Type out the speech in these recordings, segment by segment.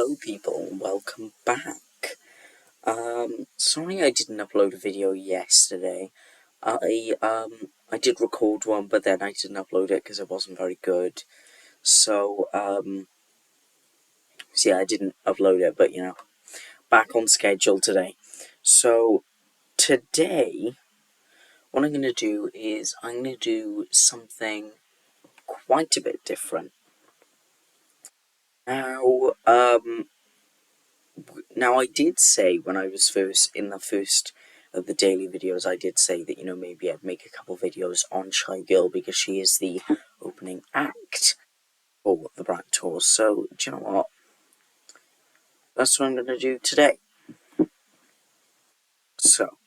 Hello people, welcome back. Sorry I didn't upload a video yesterday. I did record one, but then I didn't upload it because it wasn't very good. So yeah, I didn't upload it, but back on schedule today. So today, what I'm gonna do is I'm gonna do something quite a bit different. Now, I did say when I was in the first of the daily videos, I did say that, maybe I'd make a couple videos on Shygirl because she is the opening act for the Brat Tour. So, do you know what? That's what I'm going to do today. So,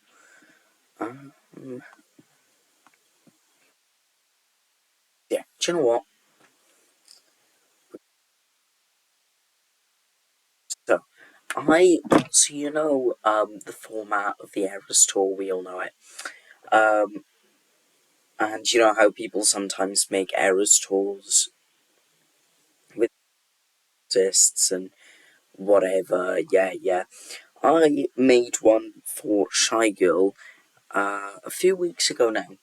yeah, do you know what? So, the format of the Eras Tour, we all know it. And you know how people sometimes make Eras Tours with artists and whatever, yeah. I made one for Shygirl a few weeks ago now.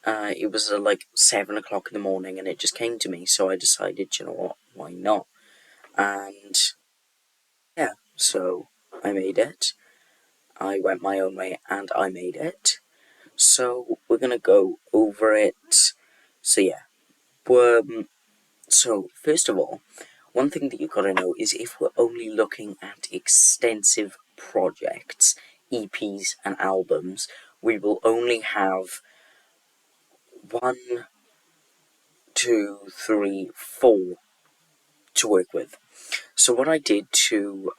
It was like 7 o'clock in the morning and it just came to me, so I decided, you know what, why not? And yeah, so I made it. I went my own way and I made it. So we're gonna go over it. So yeah, so first of all, one thing that you've got to know is if we're only looking at extensive projects, EPs and albums, we will only have 1, 2, 3, 4 to work with. So what I did to,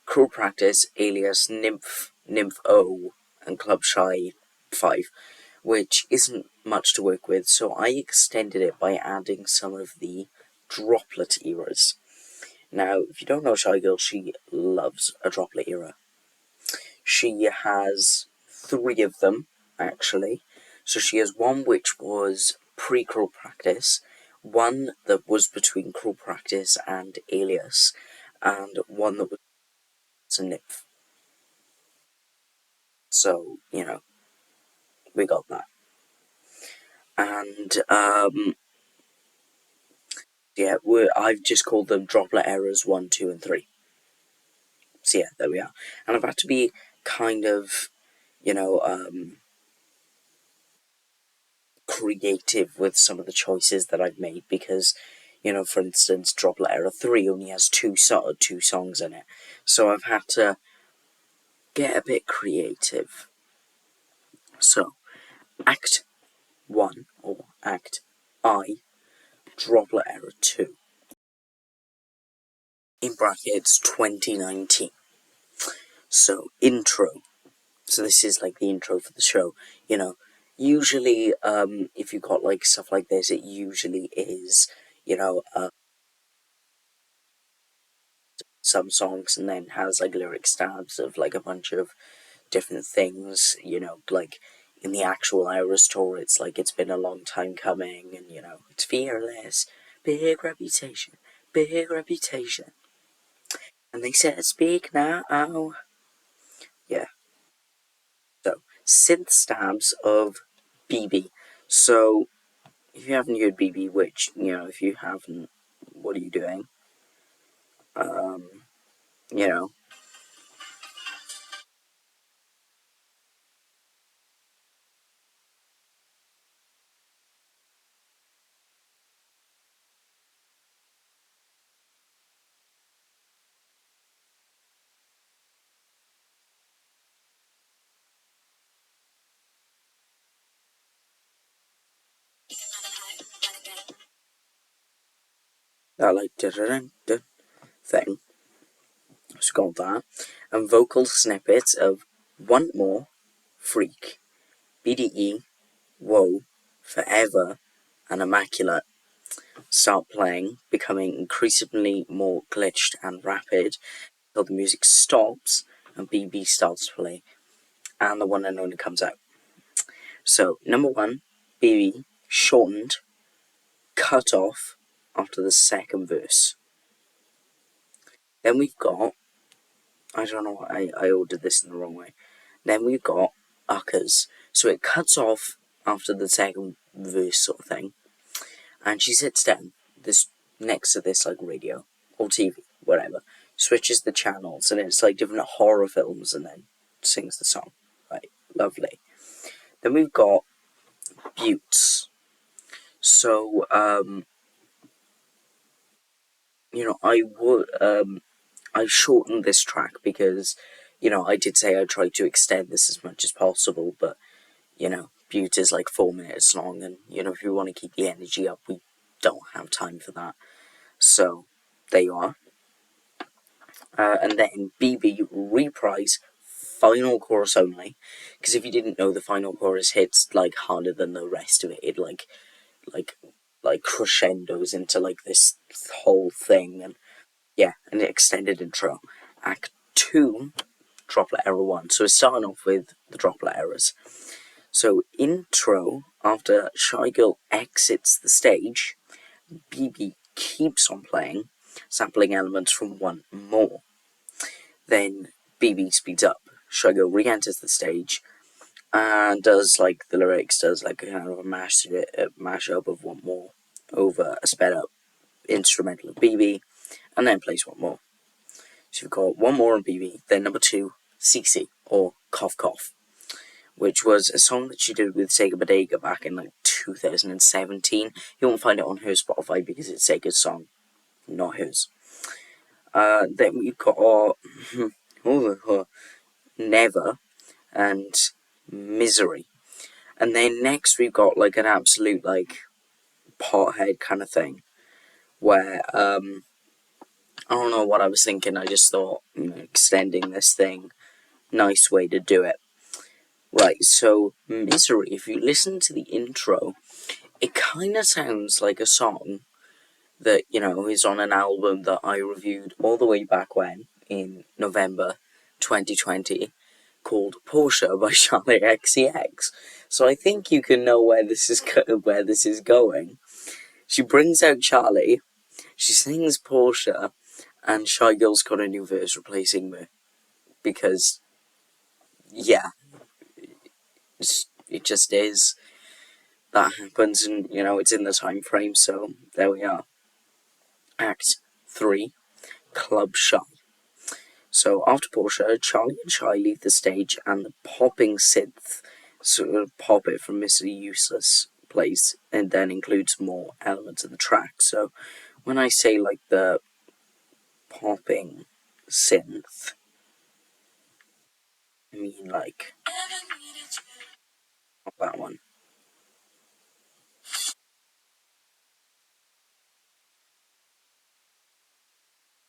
Cruel Practice, Alias, Nymph O, and Club Shy 5, which isn't much to work with, so I extended it by adding some of the droplet eras. Now, if you don't know Shygirl, she loves a droplet era. She has 3 of them, actually. So she has one which was pre-Cruel Practice, one that was between Cruel Practice and Alias, and one that was a Nymph. So, we got that. And, yeah, I've just called them droplet errors 1, 2, and 3. So yeah, there we are. And I've had to be kind of, creative with some of the choices that I've made because, for instance, Droplet Error 3 only has two songs in it. So I've had to get a bit creative. So, Act 1, or Act I, Droplet Error 2, in brackets 2019. So, intro. So this is like the intro for the show, Usually, if you've got like stuff like this, it usually is, some songs and then has like lyric stabs of like a bunch of different things, like in the actual Eras Tour, it's like it's been a long time coming and, it's fearless, big reputation. And they said, speak now. Yeah. So, synth stabs of BB. So, if you haven't heard BB, which, if you haven't, what are you doing? You know, that like thing. It's got that. And vocal snippets of Want More, Freak, BDE, Whoa, Forever, and Immaculate start playing, becoming increasingly more glitched and rapid until the music stops and BB starts to play, and the one and only comes out. So, number 1, BB, shortened, cut off after the second verse. Then we've got, I don't know, I ordered this in the wrong way. Then we've got uckers. So it cuts off after the second verse sort of thing. And she sits down this next to this like radio or TV, whatever, switches the channels, and it's like different horror films, and then sings the song. Right, lovely. Then we've got buttes. So I shortened this track because I did say I tried to extend this as much as possible, but butte is like 4 minutes long, and if you want to keep the energy up, we don't have time for that. So there you are. And then BB reprise final chorus only, because if you didn't know, the final chorus hits like harder than the rest of it. It like crescendos into like this whole thing, and yeah, an extended intro. Act 2, droplet error 1. So it's starting off with the droplet errors. So intro, after Shygirl exits the stage, BB keeps on playing, sampling elements from one more. Then BB speeds up. Shygirl re-enters the stage and does like the lyrics, does like a kind of a mashup of one more over a sped up instrumental of BB, and then plays one more. So you've got one more on BB, then number 2, CC, or Cough Cough, which was a song that she did with Sega Bodega back in like 2017. You won't find it on her Spotify because it's Sega's song, not hers. Then we've got Never and Misery. And then next we've got like an absolute like pothead kind of thing where I don't know what I was thinking. I just thought extending this thing, nice way to do it. Right, so Misery, if you listen to the intro, it kind of sounds like a song that is on an album that I reviewed all the way back when in November 2020 called Porsche by Charlie XCX. So I think you can know where this is going. She brings out Charlie, she sings Porsche, and Shygirl's got a new verse replacing me. Because, yeah, it just is. That happens, and it's in the time frame, so there we are. Act 3, Club Shy. So after Porsche, Charlie and Shy leave the stage, and the popping synth, sort of pop it from Mr. Useless, plays, and then includes more elements of the track. So when I say like the popping synth, I mean like not that one.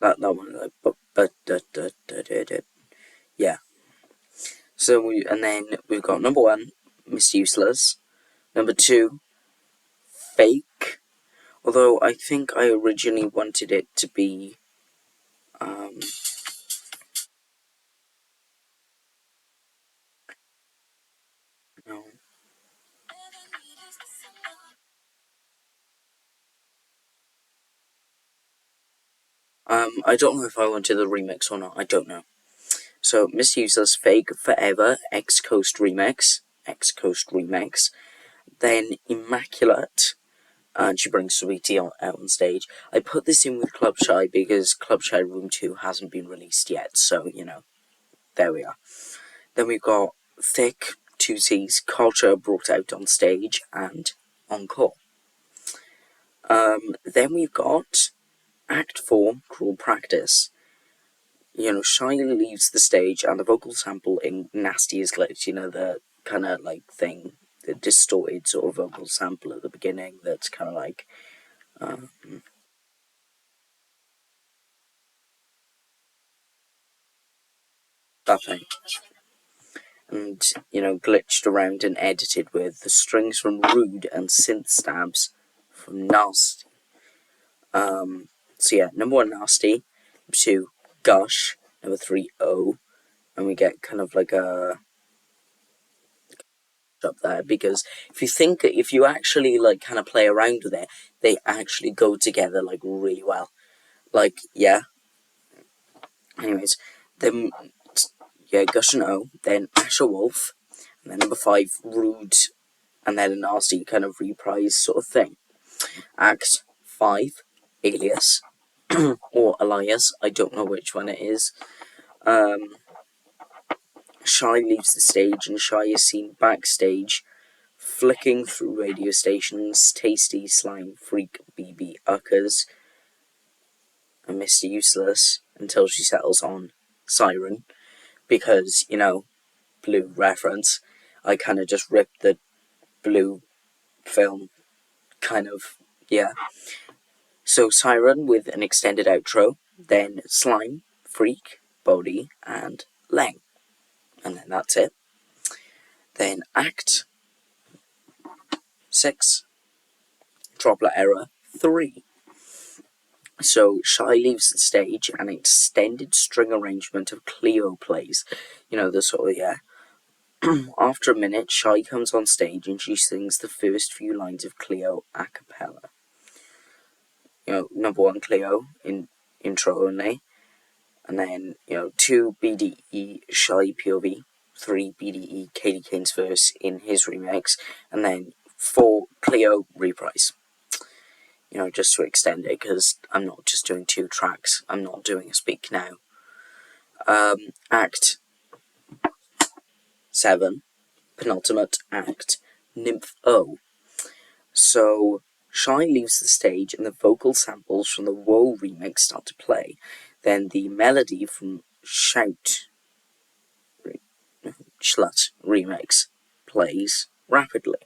That one, like yeah. So and then we've got number 1, Mr. Useless. Number 2, Fake. Although I think I originally wanted it to be no. I don't know if I wanted the remix or not. I don't know. So Mr. Useless, Fake, Forever, X Coast remix. Then Immaculate, and she brings Sweetie out on stage. I put this in with Club Shy because Club Shy Room 2 hasn't been released yet, so, there we are. Then we've got Thick, 2 C's, Culture brought out on stage, and Encore. Then we've got Act 4, Cruel Practice. Shy leaves the stage, and the vocal sample in Nasty is Glitch, the kind of like thing, the distorted sort of vocal sample at the beginning that's kind of like that thing. And, glitched around and edited with the strings from Rude and synth stabs from Nasty. So yeah, number 1, Nasty. Number 2, Gush. Number 3, O. And we get kind of like a up there, because if you actually like kind of play around with it, they actually go together like really well. Like, yeah, Anyways, then, yeah, Gush and O, then Asher Wolf, and then number 5, Rude, and then a nasty kind of reprise sort of thing. Act 5, Alias, or Elias, I don't know which one it is. Shy leaves the stage, and Shy is seen backstage, flicking through radio stations, Tasty, Slime, Freak, BB, Uckers, and Mr. Useless, until she settles on Siren, because, Blue reference. I kind of just ripped the Blue film, kind of, yeah. So Siren with an extended outro, then Slime, Freak, Bodhi, and Lang. And then that's it. Then Act 6, Droplet Error 3. So Shy leaves the stage, and an extended string arrangement of Cleo plays. The sort of, yeah. After a minute, Shy comes on stage and she sings the first few lines of Cleo a cappella. Number 1 Cleo in intro only, and then 2 BDE Shy POV, 3 BDE Katie Kane's verse in his remix, and then 4 Cleo reprise. Just to extend it, because I'm not just doing 2 tracks. I'm not doing a Speak Now. Act 7, penultimate act, Nymph O. So Shy leaves the stage, and the vocal samples from the Woe remix start to play. Then the melody from Slut remix plays rapidly.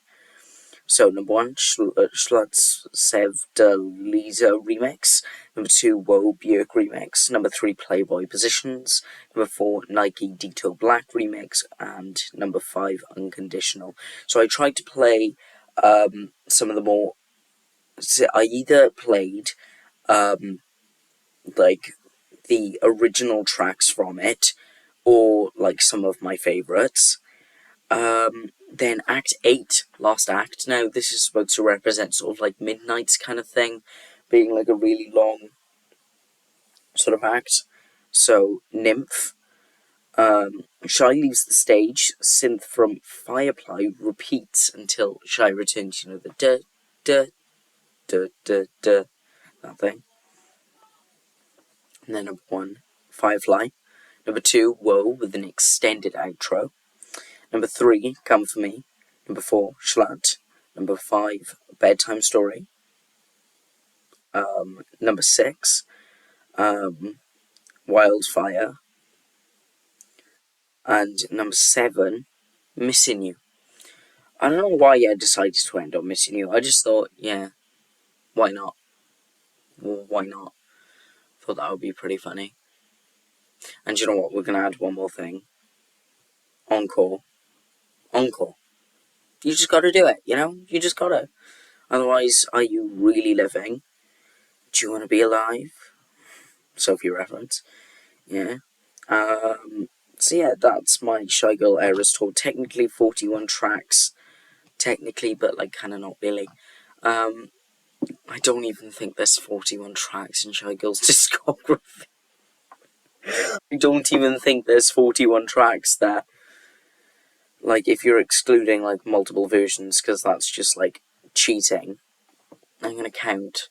So number 1, Schlutz Sev de Lisa remix. Number 2, Woe Björk remix. Number 3, Playboy Positions. Number 4, Nike Dito Black remix. And number 5, Unconditional. So I tried to play some of the more. So I either played like the original tracks from it, or like some of my favourites. Then Act 8, last act. Now, this is supposed to represent sort of like Midnight's kind of thing, being like a really long sort of act. So, Nymph. Shy leaves the stage. Synth from Firefly repeats until Shy returns, the duh, duh, duh, duh, duh, that thing. And then number 1, Firefly. Number 2, Woe with an extended outro. Number 3, Come For Me. Number 4, Schlat. Number 5, Bedtime Story. Number 6, Wildfire. And number 7, Missing You. I don't know why I decided to end on Missing You. I just thought, yeah, why not? Well, why not? Thought that would be pretty funny. And you know what? We're going to add one more thing. Encore. Encore. You just gotta do it, You just gotta. Otherwise, are you really living? Do you want to be alive? Sophie reference. Yeah. So yeah, that's my Shygirl Eras tour. Technically 41 tracks. Technically, but like kind of not really. I don't even think there's 41 tracks in Shygirl's discography. I don't even think there's 41 tracks there. Like, if you're excluding like multiple versions, because that's just like cheating. I'm gonna count.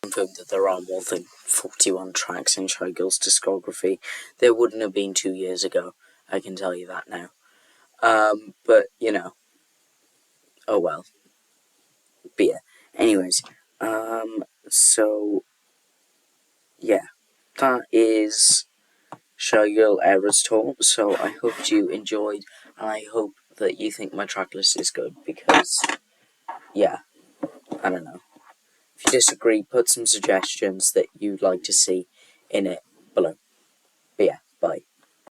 Confirmed that there are more than 41 tracks in Shygirl's discography. There wouldn't have been 2 years ago, I can tell you that now. But, oh well. But yeah, anyways, so, yeah, that is Shygirl Eras Tour, so I hope you enjoyed, and I hope that you think my tracklist is good, because, yeah, I don't know. If you disagree, put some suggestions that you'd like to see in it